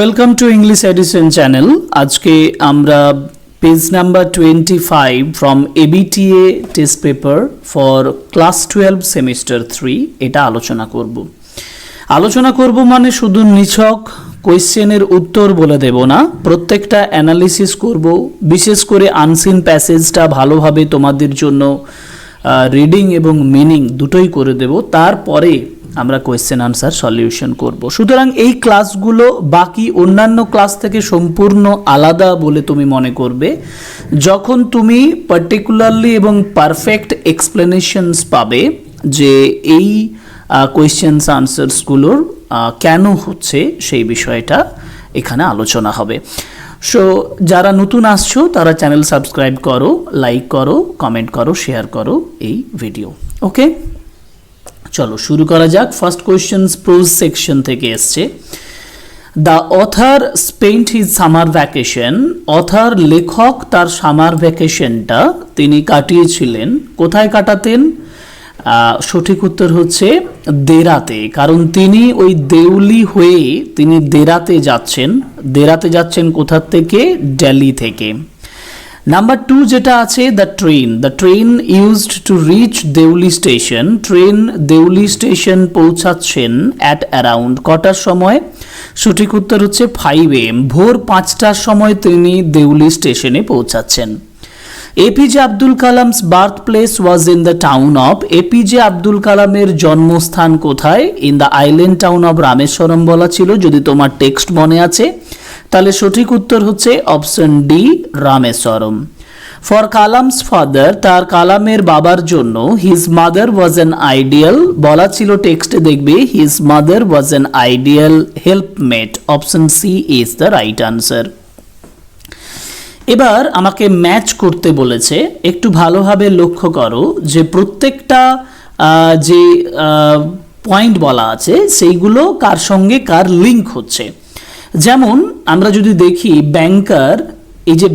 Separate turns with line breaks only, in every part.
Welcome to English edition channel. আজকে আমরা page number 25 from ABTA test paper for class 12 semester 3 এটা আলোচনা করব মানে শুধু নিছক কোয়েশ্চেনের উত্তর বলে দেব না, প্রত্যেকটা অ্যানালিসিস করব। বিশেষ করে আনসিন প্যাসেজটা ভালোভাবে তোমাদের জন্য রিডিং এবং মিনিং দুটোই করে দেব, তারপরে আমরা কোয়েশ্চেন আনসার সলিউশন করব। সুতরাং এই ক্লাসগুলো বাকি অন্যান্য ক্লাস থেকে সম্পূর্ণ আলাদা বলে তুমি মনে করবে যখন তুমি পার্টিকুলারলি এবং পারফেক্ট এক্সপ্লেনেশনস পাবে যে এই কোয়েশ্চেন্স আনসার্সগুলোর কেন হচ্ছে সেই বিষয়টা এখানে আলোচনা হবে। সো যারা নতুন আসছো তারা চ্যানেল সাবস্ক্রাইব করো, লাইক করো, কমেন্ট করো, শেয়ার করো এই ভিডিও। ওকে, চলো শুরু করা যাক। ফার্স্ট কোয়েশ্চেন্স প্রোজ সেকশন থেকে এসছে। The author spent his summer vacation. Other লেখক তার সামার ভ্যাকেশনটা তিনি কাটিয়েছিলেন কোথায় কাটাতেন? সঠিক উত্তর হচ্ছে দেরাতে, কারণ তিনি ওই দেউলি হয়ে তিনি দেরাতে যাচ্ছেন কোথা থেকে? দিল্লি থেকে। নাম্বার 2 যেটা আছে, the train used to reach Deuli station. Train Deuli station পৌঁছাচ্ছেন অ্যাট অ্যারাউন্ড কটার সময়? সঠিক উত্তর হচ্ছে 5 AM, ভোর 5টার সময় তিনি দেউলি স্টেশনে পৌঁছাচ্ছেন। APJ Abdul Kalam's birth place was in the town of. APJ Abdul কালামের জন্মস্থান কোথায়? In the island town of Rameswaram বলা ছিল, যদি তোমার টেক্সট মনে আছে তাহলে সঠিক উত্তর হচ্ছে option D, Rameswaram. For Kalam's father, তার কালামের বাবার জন্য, his mother was an ideal বলা ছিল, টেক্সটে দেখবে his mother was an ideal helpmate. Option C is the right answer. এবার আমাকে ম্যাচ করতে বলেছে, একটু ভালোভাবে লক্ষ্য করো যে প্রত্যেকটা যে পয়েন্ট বলা আছে সেইগুলো কার সঙ্গে কার লিঙ্ক হচ্ছে। যেমন আমরা যদি দেখি ব্যাংকার, এই যে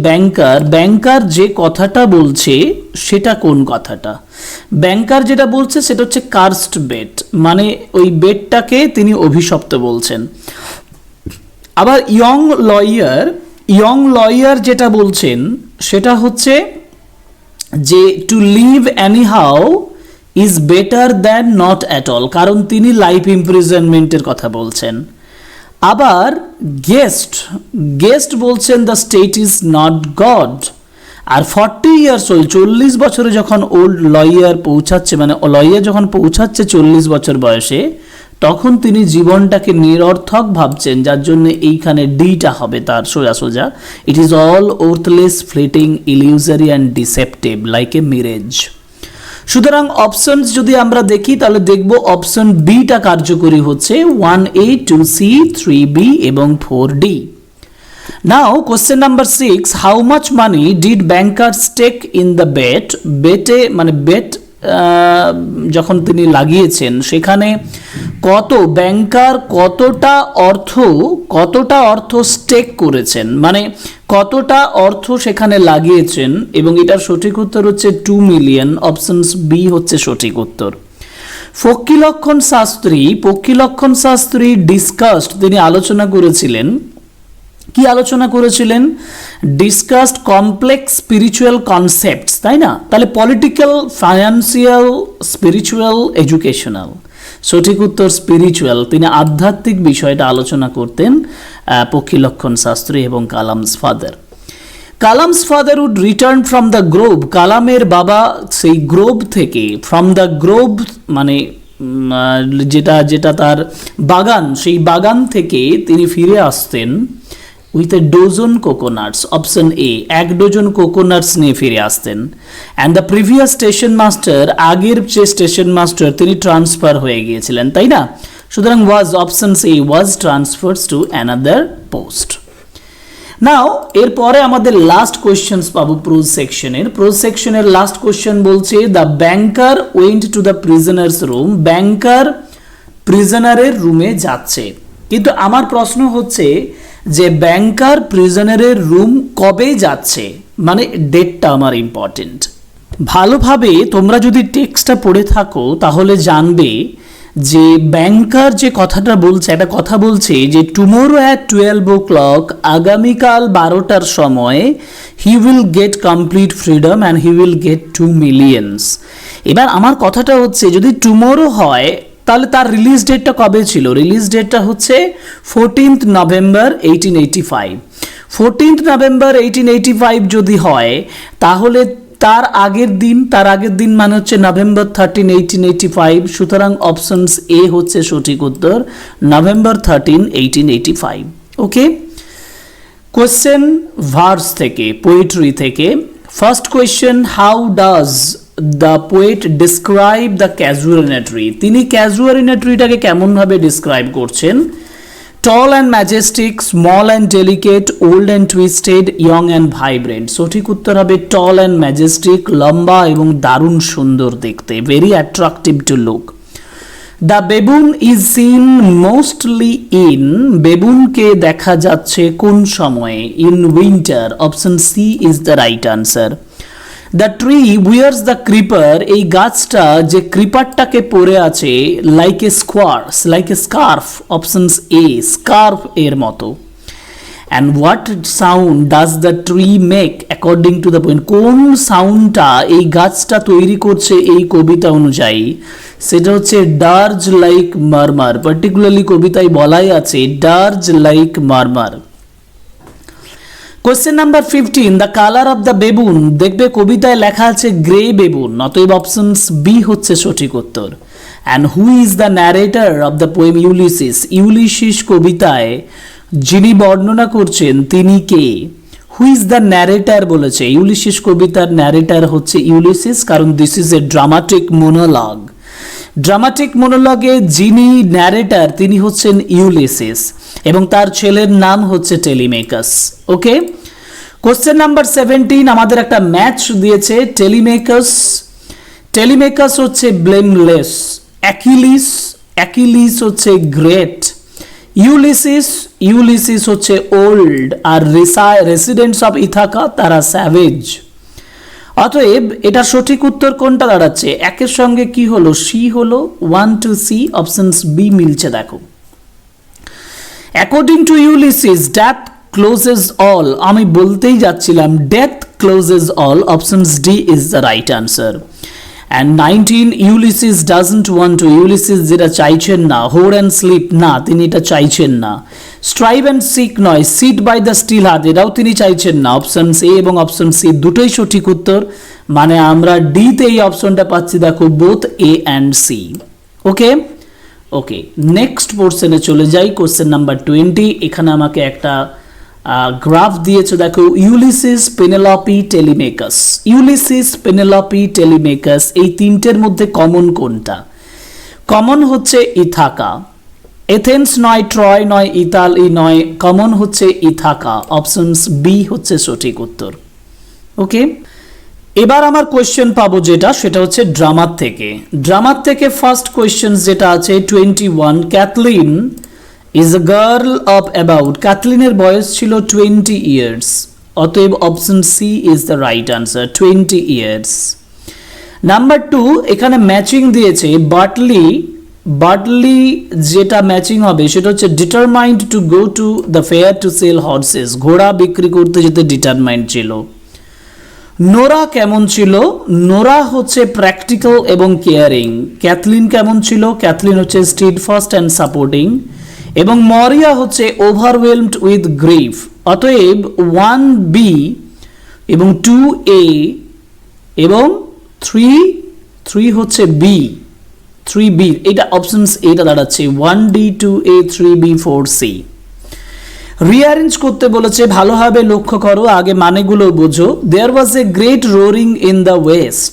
ব্যাংকার যে কথাটা বলছে সেটা কোন কথাটা? ব্যাংকার যেটা বলছে সেটা হচ্ছে কার্সড বেট, মানে ওই বেটটাকে তিনি অভিশপ্ত বলছেন। আবার ইয়ং লয়ার যেটা বলছেন সেটা হচ্ছে যে to live anyhow is better than not at all, কারণ তিনি লাইফ ইমপ্রিজনমেন্টের কথা বলছেন। আবার গেস্ট বলছেন the state is not God. আর 40 ইয়ার্স ওল্ড, 40 বছরে যখন ওল্ড লয়ার পৌঁছাচ্ছে, মানে লয়ার যখন পৌঁছাচ্ছে 40 বছর বয়সে, তখন তিনি জীবনটাকে নিরর্থক ভাবছেন, যার জন্য এইখানে ডিটা হবে তার সোজা। It is all worthless, fleeting, illusory and deceptive like a mirage. সুতরাং অপশনস যদি আমরা দেখি তাহলে দেখব অপশন বিটা কার্যকরী হচ্ছে, 1A, 2C, 3B এবং 4D। Now question number 6, how much money did banker take in the bet. বেটে মানে বেট যখন তিনি লাগিয়েছেন সেখানে ব্যাংকার কতটা অর্থ স্টেক করেছেন, মানে কতটা অর্থ সেখানে লাগিয়েছেন, এবং এটার সঠিক উত্তর হচ্ছে 2 মিলিয়ন। অপশন বি হচ্ছে সঠিক উত্তর। পক্ষীলক্ষণ শাস্ত্রী ডিসকাসড, তিনি আলোচনা করেছিলেন, কি আলোচনা করেছিলেন? ডিসকাসড কমপ্লেক্স স্পিরিচুয়াল কনসেপ্টস, তাই না? তাহলে পলিটিক্যাল, ফাইন্যান্সিয়াল, স্পিরিচুয়াল, এডুকেশনাল। সঠিক উত্তর স্পিরিচুয়াল। তিনি আধ্যাত্মিক বিষয়টা আলোচনা করতেন পক্ষীলক্ষণ শাস্ত্রী এবং Kalam's father would return from the grove. কালামের বাবা সেই গ্রোভ থেকে, ফ্রম দ্য গ্রোভ মানে যেটা তার বাগান, সেই বাগান থেকে তিনি ফিরে আসতেন with a dozen কোকোনাটস। Option A, 1 dozen কোকোনাটস নিয়ে ফিরে আসতেন। And the previous station master, আগের যে স্টেশন মাস্টার তিনি ট্রান্সফার হয়ে গিয়েছিলেন, তাই না? সুতরাং option C was transfers to another post. Now এরপরে আমাদের লাস্ট কোয়েশ্চেন্স পাবো প্রোজ সেকশনের লাস্ট কোয়েশ্চেন বলছে, the banker went to the prisoner's room. Banker প্রিজনারের রুমে যাচ্ছে, কিন্তু আমার প্রশ্ন হচ্ছে যে ব্যাংকার প্রিজনারের রুম কবে যাচ্ছে, মানে ডেটটা আমার ইম্পর্টেন্ট। ভালোভাবে তোমরা যদি টেক্সটটা পড়ে থাকো তাহলে জানবে যে ব্যাংকার যে কথাটা বলছে, একটা কথা বলছে যে টুমোরো অ্যাট 12 o'clock, আগামীকাল 12টার সময় he will get complete freedom and he will get 2 millions। এবার আমার কথাটা হচ্ছে যদি টুমোরো হয় তাহলে তার রিলিজ ডেটটা কবে ছিল? রিলিজ ডেটটা হচ্ছে 14th November 1885। 14th November 1885 যদি হয় তাহলে তার আগের দিন মানে হচ্ছে November 13, 1885। সুতরাং অপশনস এ হচ্ছে সঠিক উত্তর, November 13, 1885। ওকে, কোশ্চেন ভার্স থেকে, পোয়েট্রি থেকে। First question, how does the poet describe the casuarina tree? তিনি ক্যাজুয়ালিনেটরিটাকে কেমনভাবে ডিসক্রাইব করছেন? Tall and majestic, small and delicate, old and twisted, young and vibrant. সঠিক উত্তর হবে টল অ্যান্ড ম্যাজেস্টিক, লম্বা এবং দারুণ সুন্দর দেখতে, very attractive to look. The baboon is seen mostly in, বেবুনকে দেখা যাচ্ছে কোন সময়ে? In winter, option C is the right answer. The tree wears the creeper, এই গাছটা যে ক্রিপারটাকে পরে আছে like a squares, like a scarf, options A, scarf এর মতো। And what sound does the tree make according to the point? কোন সাউন্ডটা এই গাছটা তৈরি করছে এই কবিতা অনুযায়ী? সেটা হচ্ছে ডার্জ লাইক মারমার, পার্টিকুলারলি কবিতায় বলাই আছে dirge like murmur. Question number 15, the colour of the baboon, দেখবে কবিতায় লেখা আছে গ্রে বেবুন, অতএব অপশনস বি হচ্ছে সঠিক উত্তর। And who is the narrator of the poem Ulysses? Ulysses কবিতায় যিনি বর্ণনা করছেন তিনি কে? হু ইজ দ্য ন্যারেটর বলেছে, ইউলিসিস কবিতার ন্যারেটর হচ্ছে ইউলিসিস, কারণ this is a dramatic monologue. Dramatic মোনোলগে যিনি ন্যারেটর তিনি হচ্ছেন ইউলিসিস এবং তার ছেলের নাম হচ্ছে টেলিমেকাস। ওকে, কোশ্চেন নাম্বার 17, আমাদের একটা ম্যাচ দিয়েছে। টেলিমেকাস হচ্ছে ব্লেমলেস, অ্যাকিলিস হচ্ছে গ্রেট, ইউলিসিস হচ্ছে ওল্ড, আর রেসিডেন্টস অফ ইথাকা তারা স্যাভেজ। অতএব এটা সঠিক উত্তর কোনটা দাঁড়াচ্ছে? একের সঙ্গে কি হলো? সি হলো, 1 to C, অপশনস বি মিলছে দেখো। According to Ulysses death clauses all, আমি বলতেই যাচ্ছিলাম death clauses all, options D is the right answer. And 19, Ulysses doesn't want to, Ulysses যেটা চাইছেন না। হোর অ্যান্ড স্লিপ, না তিনি এটা চাইছেন না। স্ট্রাইভ অ্যান্ড সিক নয়, sit by the still heart, এটাও তিনি চাইছেন না। অপশন এ এবং অপশন সি দুটোই সঠিক উত্তর, মানে আমরা ডিতে এই অপশনটা পাচ্ছি দেখো, both A and C. Okay okay, next পোর্শনে চলে যাই। কোশ্চেন নাম্বার 20, এখানে আমাকে একটা গ্রাফ দিয়েছে দেখো, ইউলিসিস, পেনেলপি, টেলিমেকাস। ইউলিসিস, পেনেলপি, টেলিমেকাস এই তিনটের মধ্যে কমন কোনটা? কমন হচ্ছে ইথাকা। এথেন্স নয়, ট্রয় নয়, ইতালি নয়, কমন হচ্ছে ইথাকা, অপশনস বি হচ্ছে সঠিক উত্তর। ওকে, এবার আমার কোয়েশ্চেন পাবো যেটা, সেটা হচ্ছে ড্রামার থেকে। ফার্স্ট কোয়েশ্চেন যেটা আছে 21, Kathleen is a girl of about, ক্যাথলিনের বয়স ছিল 20 years, অতএব option C is the right answer, 20 years। Number 2, এখানে ম্যাচিং দিয়েছে বার্টলি যেটা ম্যাচিং হবে সেটা হচ্ছে determined to go to the fair to sell horses, ঘোড়া বিক্রি করতে যেতে ডিটারমাইন্ড ছিল। নোরা কেমন ছিল? নোরা হচ্ছে প্র্যাকটিক্যাল এবং কেয়ারিং। ক্যাথলিন কেমন ছিল? ক্যাথলিন হচ্ছে স্টিডফাস্ট অ্যান্ড সাপোর্টিং। এবং মরিয়া হচ্ছে ওভারওয়েলমড উইথ গ্রিফ। অতএব 1B এবং 2A এবং 3 হচ্ছে বি, 3B, এটা অপশনস এটা দাঁড়াচ্ছে 1D 2A 3B 4C। Rearrange করতে বলেছে, ভালোভাবে লক্ষ্য করো, আগে মানেগুলো বোঝো। There was a great roaring in the west,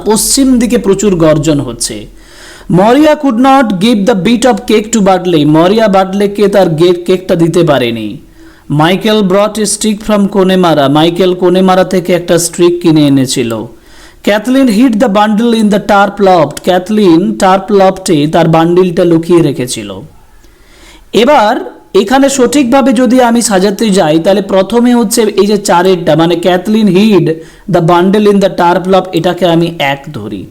পশ্চিম দিকে প্রচুর গর্জন হচ্ছে। Maria could not give the bit of cake to Bartley, Maria বাটলেকে তার কেকটা দিতে পারেনি। Michael brought a stick from Connemara, Michael Connemara থেকে একটা স্ট্রিক কিনে এনেছিল। Kathleen hid the bundle in the turf loft, Kathleen turf লফটে তার বান্ডিলটা লুকিয়ে রেখেছিল। এবার এখানে সঠিকভাবে যদি আমি সাজাতে যাই তাহলে প্রথমে হচ্ছে এই যে চারেরটা, মানে Kathleen hid the bundle in the turf loft, এটাকে আমি 1 ধরি।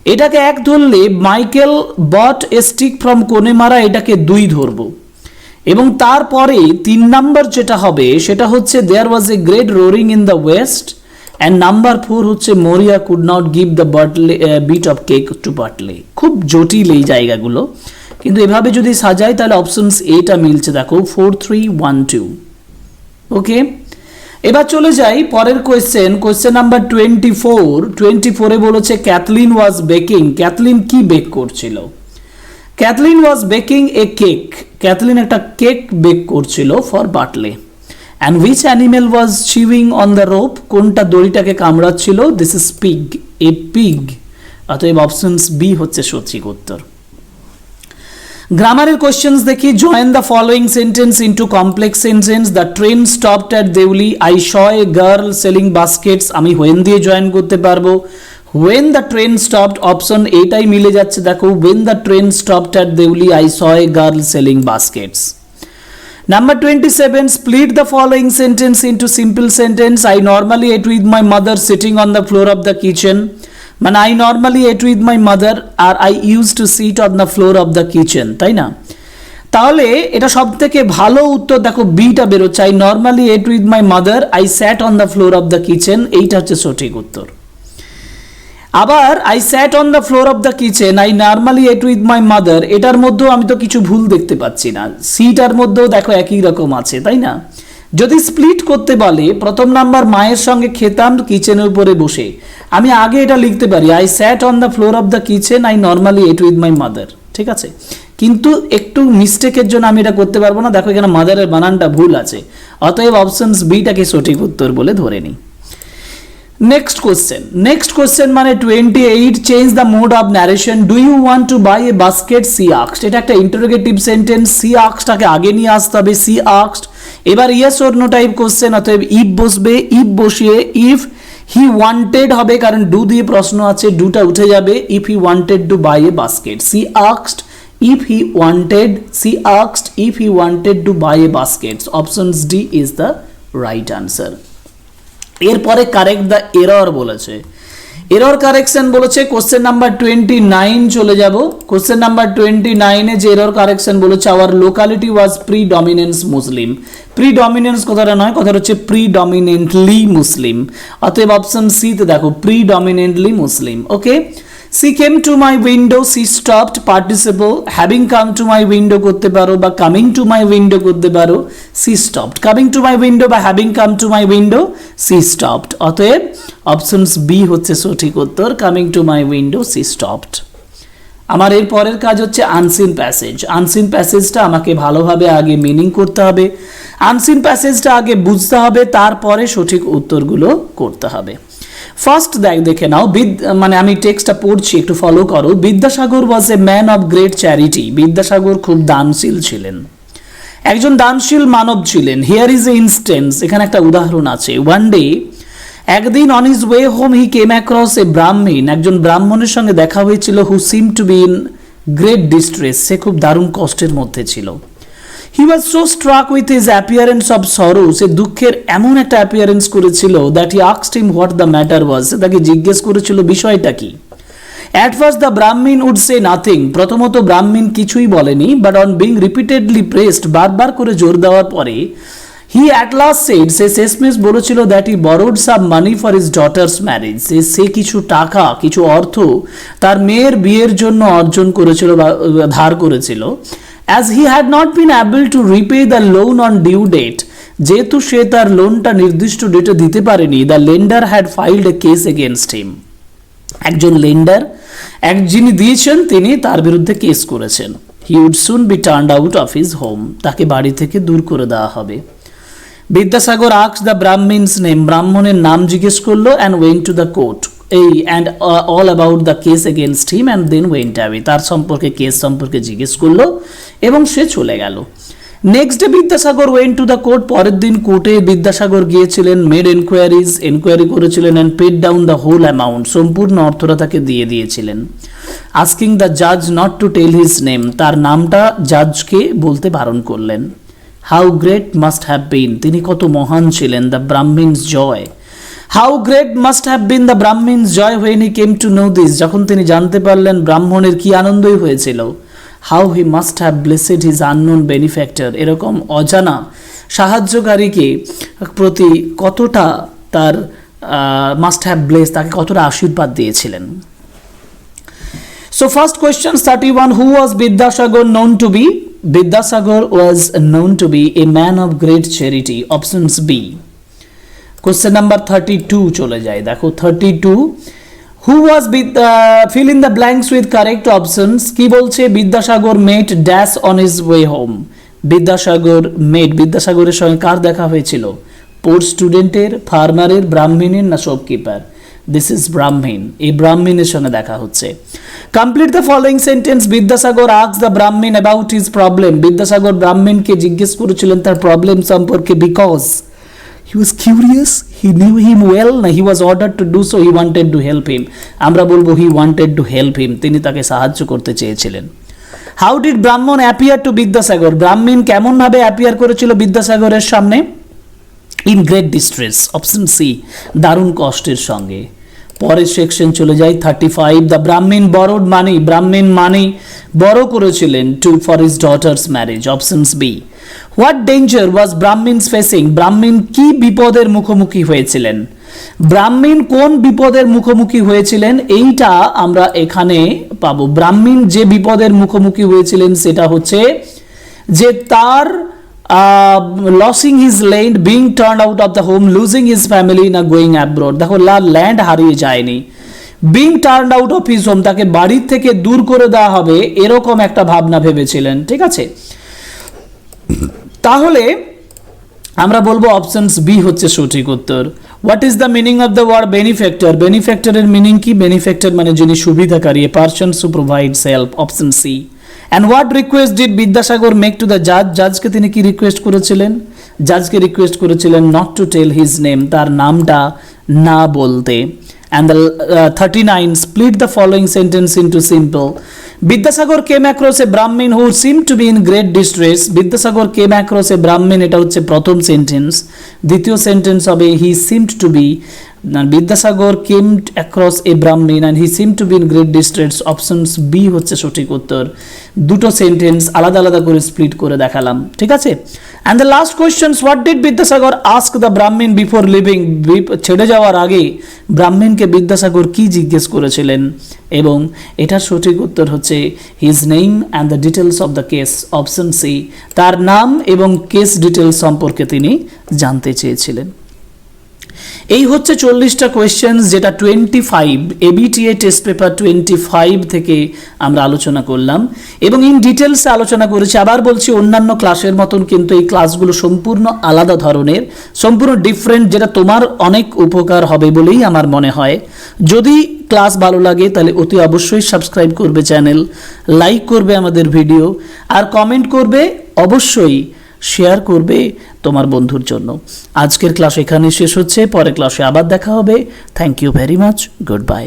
এটাকে 1 ধরলে Michael bought a stick from Connemara, এটাকে 2 ধরবো। এবং তারপরে 3 নাম্বার যেটা হবে সেটা হচ্ছে there was a great roaring in the west, and number 4 হচ্ছে Moira could not give the bit of cake to Bartley. খুব জটিল এই জায়গাগুলো, কিন্তু এভাবে যদি সাজাই তাহলে অপশনস এটা মিলছে, দেখো 4 3 1 2। ওকে, এবার চলে যাই পরের কোয়েশ্চেন নাম্বার 24 বলেছে ক্যাথলিন ওয়াজ বেকিং। ক্যাথলিন কি বেক করছিল? Kathleen was baking a cake. Kathleen একটা কেক বেক করছিল for Bartley. And which animal was chewing on the rope? কোনটা দড়িটাকে কামড়াচ্ছিল? This is pig, a pig. অতএব অপশনস বি হচ্ছে সঠিক উত্তর। গ্রামারের কোয়েশ্চেন্স দেখি। Join the following sentence into complex sentence. The train stopped at Deuli. I saw a girl selling baskets. আমি হোয়েন দিয়ে জয়েন করতে পারবো। when the train stopped, option এটাই মিলে যাচ্ছে, দেখো when the train stopped at Deuli I saw a girl selling baskets. Number 27, split the following sentence into simple sentence. I normally ate with my mother sitting on the floor of the kitchen. মানে I normally ate with my mother R I used to sit on the floor of the kitchen, তাই না? তাহলে এটা সব থেকে ভালো উত্তর দেখো বিটা বেরোচ্ছে, I normally ate with my mother I sat on the floor of the kitchen, এইটা হচ্ছে সঠিক উত্তর। আবার I sat on the floor of the kitchen I normally ate with my mother, এটার মধ্যেও আমি তো কিছু ভুল দেখতে পাচ্ছি না, সিটার মধ্যেও দেখো একই রকম আছে, তাই না? যদি স্প্লিট করতে বলে প্রথম নাম্বার মায়ের সঙ্গে খেতাম কিচেনের উপরে বসে, আমি আগে এটা লিখতে পারি I sat on the floor of the kitchen I normally ate with my mother, ঠিক আছে? কিন্তু একটু মিস্টেকের জন্য আমি এটা করতে পারবো না, দেখো এখানে মাদারের বানানটা ভুল আছে, অতএব অপশনস বিটাকে সঠিক উত্তর বলে ধরে নিই। নেক্সট কোশ্চেন মানে 28, change the mode of narration. Do you want to buy a basket? She asked. এটা একটা ইন্টারোগেটিভ সেন্টেন্স, সি আস্কডটাকে আগে নিয়ে আসতে হবে, সি আস্কড। এবার yes or no type question, অতএব ইফ বসবে, ইফ বসিয়ে ইফ হি ওয়ান্টেড হবে, কারণ ডু দিয়ে প্রশ্ন আছে, ডুটা উঠে যাবে, if he wanted to buy a basket. She asked if he wanted, she asked if he wanted to buy a basket. Options D is the right answer. এরপরে correct the error বলেছে, error correction বলেছে question number 29 চলে যাব। Question number 29 এ যে error correction বলেছে, our locality was প্রিডমিনেন্স মুসলিম। প্রিডমিনেন্স কথাটা নয়, কথাটা হচ্ছে প্রিডমিনেন্টলি মুসলিম, অতএব অপশন সি তে দেখো predominantly Muslim. Okay, she came to my window, she stopped, participle, having come to my window করতে পারো বা coming to my window করতে পারো, she stopped, coming to my window বা having come to my window, she stopped, অতএব options B হচ্ছে সঠিক উত্তর, coming to my window, she stopped। আমার এর পরের কাজ হচ্ছে আনসিন প্যাসেজ। আনসিন প্যাসেজটা আমাকে ভালোভাবে আগে মিনিং করতে হবে, আনসিন প্যাসেজটা আগে বুঝতে হবে, তারপরে সঠিক উত্তরগুলো করতে হবে। ফার্স্ট দেখে নাও, মানে আমি টেক্সটটা পড়ছি, একটু ফলো করো। Vidyasagar was a man of great charity. Vidyasagar খুব দানশীল ছিলেন, একজন দানশীল মানব ছিলেন। হিয়ার ইজ এ ইনস্টেন্স, এখানে একটা উদাহরণ আছে। ওয়ান ডে, একদিন on his way home he came across a Brahmin, একজন ব্রাহ্মণের সঙ্গে দেখা হয়েছিল, who seem to be in great distress, সে খুব দারুণ কষ্টের মধ্যে ছিল। He was so struck with his appearance of sorrow, সে দুঃখের এমন একটা অ্যাপিয়ারেন্স করেছিল, that he asked him what the matter was, তাকে জিজ্ঞেস করেছিল বিষয়টা কি। At first the Brahmin would say nothing, প্রথমত ব্রাহ্মণ কিছুই বলেনি, but on being repeatedly pressed, বারবার করে জোর দেওয়ার পরে, he at last said, সে শেষমেশ বলেছিল, that he borrowed some money for his daughter's marriage, সে কিছু টাকা, কিছু অর্থ তার মেয়ের বিয়ের জন্য অর্জন করেছিল বা ধার করেছিল। As he had not been able to repay the loan on due date, যেহেতু সে তার লোনটা নির্দিষ্ট ডেটে দিতে পারেনি, the lender had filed a case against him, একজন লেন্ডার, যিনি দিয়েছেন তিনি তার বিরুদ্ধে কেস করেছেন। He would soon be turned out of his home, তাকে বাড়ি থেকে দূর করে দেওয়া হবে। Vidyasagar asked the Brahmin's name, ব্রাহ্মণের নাম জিজ্ঞেস করলো, and went to the court, and all about the case against him, and then went away, তার সম্পর্কে কেস সম্পর্কে জিজ্ঞেস করলো এবং সে চলে গেল। Next day Vidyasagar went to the court, পরের দিন কোর্টে বিদ্যাসাগর গিয়েছিলেন, মেড এনকোয়ারি করেছিলেন, and paid down the whole amount, সম্পূর্ণ অর্থটা তাকে দিয়ে দিয়েছিলেন। আস্কিং দ্য জাজ not to tell his name, তার নামটা জাজকে বলতে বারণ করলেন। How great must have been, তিনি কত মহান ছিলেন। The Brahmins joy, how great must have been the Brahmins joy when he came to know this, যখন তিনি জানতে পারলেন ব্রাহ্মণের কি আনন্দই হয়েছিল। How he must have blessed his unknown বেনিফ্যাক্টর, এরকম অজানা সাহায্যকারীকে প্রতি কতটা তার মাস্ট হ্যাভ ব্লেস, তাকে কতটা আশীর্বাদ দিয়েছিলেন। So first question 31, who was Vidyasagar known to be? Vidyasagar was known to be a man of great charity. Options B. Question number 32 চলে যায়, দেখো 32, who was fill in the blanks with correct options। কি বলছে? Vidyasagar met dash on his way home। বিদ্যাসাগরের সঙ্গে কার দেখা হয়েছিল? পোর স্টুডেন্টের, ফার্মারের, ব্রাহ্মণের না শপকিপার? দিস ইজ ব্রাহ্মণ, এই ব্রাহ্মণের সঙ্গে দেখা হচ্ছে। Complete the following sentence. Vidyasagar asked the ব্রাহ্মণ অ্যাবাউট হিজ প্রবলেম। বিদ্যাসাগর ব্রাহ্মণকে জিজ্ঞেস করেছিলেন তার প্রবলেম সম্পর্কে, because he was curious, he knew him well, না he was ordered to do so, he wanted to help him। আমরা বলবো he wanted to help him, তিনি তাকে সাহায্য করতে চেয়েছিলেন। How did Brahmin appear to Vidyasagar, ব্রাহ্মণ কেমন ভাবে অ্যাপিয়ার করেছিল বিদ্যাসাগরের সামনে? In great distress. Option C, দারুণ কষ্টের সঙ্গে। পরের সেকশন চলে যায় 35, দ্য ব্রাহ্মণ বরোড মানি, ব্রাহ্মণ মানি বড় করেছিলেন to for his daughters marriage. Options B. What danger was Brahmin facing, ব্রাহ্মণ কি বিপদের মুখোমুখি হয়েছিলেন? ব্রাহ্মণ কোন বিপদের মুখোমুখি হয়েছিলেন এইটা আমরা এখানে পাবো। ব্রাহ্মণ যে বিপদের মুখোমুখি হয়েছিলেন সেটা হচ্ছে যে তার losing his land, being turn out of the home, losing his family না গোয়িং অ্যাব্রড। দেখো ল্যান্ড হারিয়ে যায়নি, being turn out of his home, তাকে বাড়ির থেকে দূর করে দেওয়া হবে এরকম একটা ভাবনা ভেবেছিলেন। ঠিক আছে, তাহলে আমরা বলবো অপশনস বি হচ্ছে সঠিক উত্তর। What is the meaning of the word benefactor, বেনিফ্যাক্টরের মিনিং কি? বেনিফ্যাক্টর মানে যিনি সুবিধাকারী, a person who provides help. Option C. And what request did Vidyasagar make to the জাজ, জাজকে তিনি কি রিকোয়েস্ট করেছিলেন? জাজকে রিকোয়েস্ট করেছিলেন not to tell his name, তার নামটা না বলতে। And the 39, split the following sentence into simple. Vidyasagar came across a Brahmin who seemed to be in great distress. Vidyasagar came across a Brahmin, এটা হচ্ছে প্রথম sentence. দ্বিতীয় sentence হবে he seemed to be, Vidyasagar came across a Brahmin and he seemed to be in great distress. Options B হচ্ছে সঠিক উত্তর। দুটো sentence আলাদা আলাদা করে স্প্লিট করে দেখালাম। ঠিক আছে, and the last questions, what did Vidyasagar ask the Brahmin before leaving, ছেড়ে যাওয়ার আগে ব্রাহ্মণকে বিদ্যাসাগর কি জিজ্ঞেস করেছিলেন? এবং এটার সঠিক উত্তর হচ্ছে his name and the details of the case. Option C, তার নাম এবং কেস ডিটেলস সম্পর্কে তিনি জানতে চেয়েছিলেন। এই হচ্ছে 40টা কোয়েশ্চেন্স, যেটা 25 এবিটিএ টেস্ট পেপার 25 থেকে আমরা আলোচনা করলাম এবং ইন ডিটেলসে আলোচনা করেছি। আবার বলছি, অন্যান্য ক্লাসের মতন কিন্তু এই ক্লাসগুলো সম্পূর্ণ আলাদা ধরনের, সম্পূর্ণ ডিফারেন্ট, যেটা তোমার অনেক উপকার হবে বলেই আমার মনে হয়। যদি ক্লাস ভালো লাগে তাহলে অতি অবশ্যই সাবস্ক্রাইব করবে চ্যানেল, লাইক করবে আমাদের ভিডিও, আর কমেন্ট করবে, অবশ্যই শেয়ার করবে তোমার বন্ধুর জন্য। আজকের ক্লাস এখানে শেষ হচ্ছে, পরের ক্লাসে আবার দেখা হবে। Thank you very much, good bye.